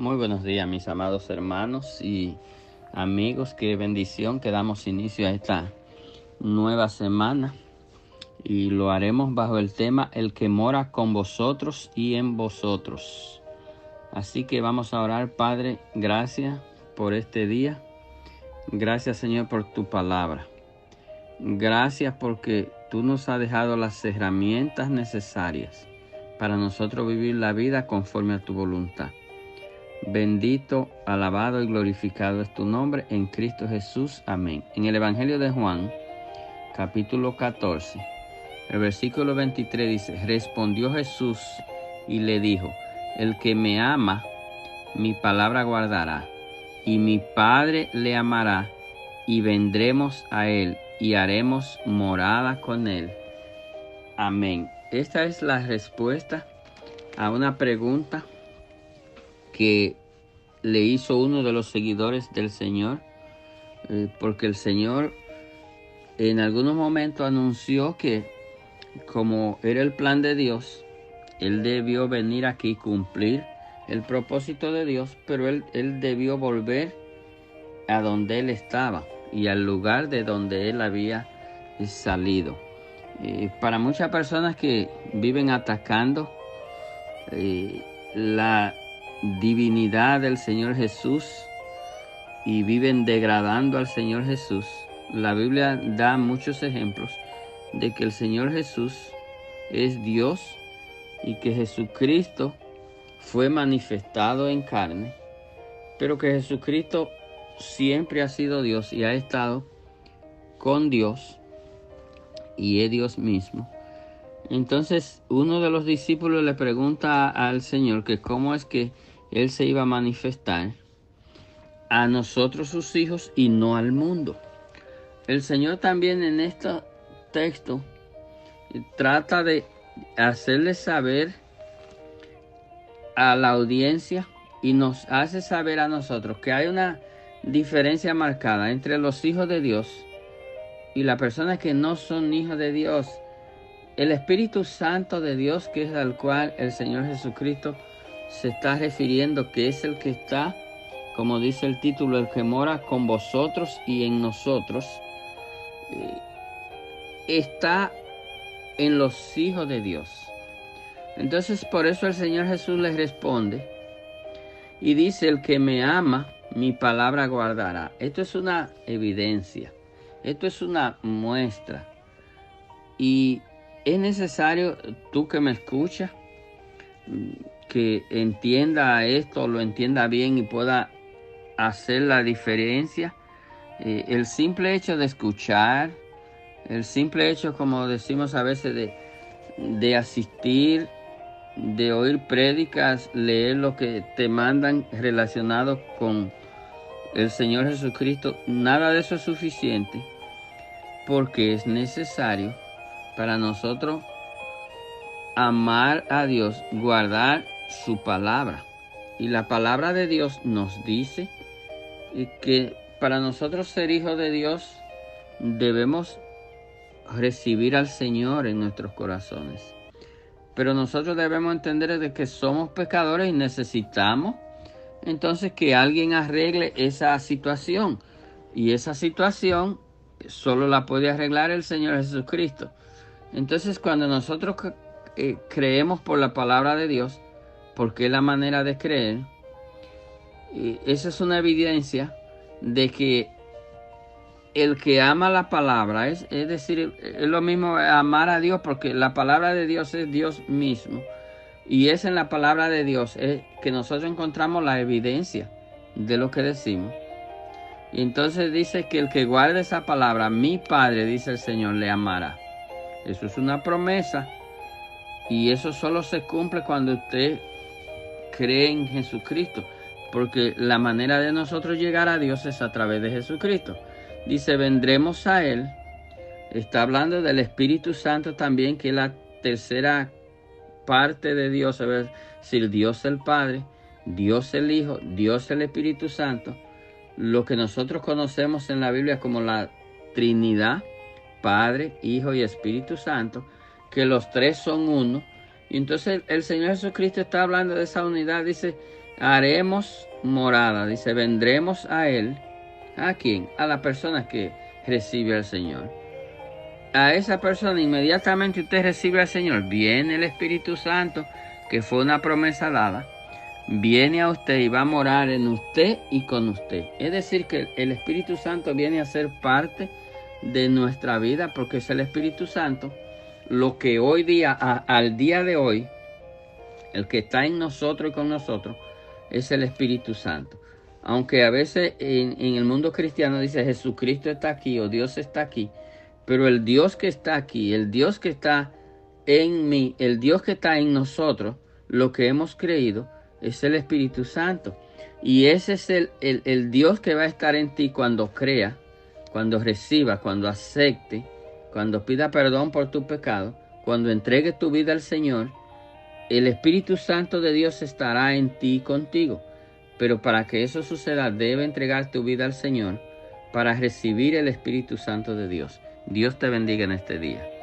Muy buenos días, mis amados hermanos y amigos. Qué bendición que damos inicio a esta nueva semana y lo haremos bajo el tema El que mora con vosotros y en vosotros. Así que vamos a orar. Padre, gracias por este día. Gracias, Señor, por tu palabra. Gracias porque tú nos has dejado las herramientas necesarias para nosotros vivir la vida conforme a tu voluntad. Bendito, alabado y glorificado es tu nombre en Cristo Jesús. Amén. En el Evangelio de Juan, capítulo 14, el versículo 23 dice: Respondió Jesús y le dijo: El que me ama, mi palabra guardará, y mi Padre le amará, y vendremos a él, y haremos morada con él. Amén. Esta es la respuesta a una pregunta que le hizo uno de los seguidores del Señor, porque el Señor en algunos momentos anunció que, como era el plan de Dios, Él debió venir aquí y cumplir el propósito de Dios, pero Él debió volver a donde Él estaba y al lugar de donde Él había salido. Para muchas personas que viven atacando la divinidad del Señor Jesús y viven degradando al Señor Jesús, la Biblia da muchos ejemplos de que el Señor Jesús es Dios y que Jesucristo fue manifestado en carne, pero que Jesucristo siempre ha sido Dios y ha estado con Dios y es Dios mismo. Entonces uno de los discípulos le pregunta al Señor que cómo es que Él se iba a manifestar a nosotros sus hijos y no al mundo. El Señor también en este texto trata de hacerle saber a la audiencia y nos hace saber a nosotros que hay una diferencia marcada entre los hijos de Dios y las personas que no son hijos de Dios. El Espíritu Santo de Dios, que es al cual el Señor Jesucristo se está refiriendo, que es el que está, como dice el título, el que mora con vosotros y en nosotros, está en los hijos de Dios. Entonces, por eso el Señor Jesús les responde y dice: el que me ama, mi palabra guardará. Esto es una evidencia, esto es una muestra. Y es necesario, tú que me escuchas, que entienda esto, lo entienda bien y pueda hacer la diferencia. El simple hecho de escuchar, el simple hecho, como decimos a veces, de asistir, de oír prédicas, leer lo que te mandan relacionado con el Señor Jesucristo, nada de eso es suficiente, porque es necesario para nosotros amar a Dios, guardar su palabra. Y la palabra de Dios nos dice que para nosotros ser hijos de Dios debemos recibir al Señor en nuestros corazones. Pero nosotros debemos entender de que somos pecadores y necesitamos entonces que alguien arregle esa situación. Y esa situación solo la puede arreglar el Señor Jesucristo. Entonces, cuando nosotros creemos por la palabra de Dios, porque es la manera de creer, esa es una evidencia de que el que ama la palabra, es decir, es lo mismo amar a Dios, porque la palabra de Dios es Dios mismo. Y es en la palabra de Dios que nosotros encontramos la evidencia de lo que decimos. Y entonces dice que el que guarde esa palabra, mi Padre, dice el Señor, le amará. Eso es una promesa. Y eso solo se cumple cuando usted cree en Jesucristo. Porque la manera de nosotros llegar a Dios es a través de Jesucristo. Dice, vendremos a Él. Está hablando del Espíritu Santo también, que es la tercera parte de Dios. Es decir, Dios el Padre, Dios el Hijo, Dios el Espíritu Santo. Lo que nosotros conocemos en la Biblia como la Trinidad, Padre, Hijo y Espíritu Santo, que los tres son uno. Y entonces el Señor Jesucristo está hablando de esa unidad. Dice, haremos morada. Dice, vendremos a Él. ¿A quién? A la persona que recibe al Señor. A esa persona inmediatamente usted recibe al Señor. Viene el Espíritu Santo, que fue una promesa dada. Viene a usted y va a morar en usted y con usted. Es decir, que el Espíritu Santo viene a ser parte de nuestra vida, porque es el Espíritu Santo lo que hoy día, al día de hoy, el que está en nosotros y con nosotros, es el Espíritu Santo. Aunque a veces en el mundo cristiano dice Jesucristo está aquí o Dios está aquí, pero el Dios que está aquí, el Dios que está en mí, el Dios que está en nosotros, lo que hemos creído, es el Espíritu Santo. Y ese es el Dios que va a estar en ti cuando crea, cuando reciba, cuando acepte, cuando pida perdón por tu pecado, cuando entregue tu vida al Señor. El Espíritu Santo de Dios estará en ti y contigo. Pero para que eso suceda, debe entregar tu vida al Señor para recibir el Espíritu Santo de Dios. Dios te bendiga en este día.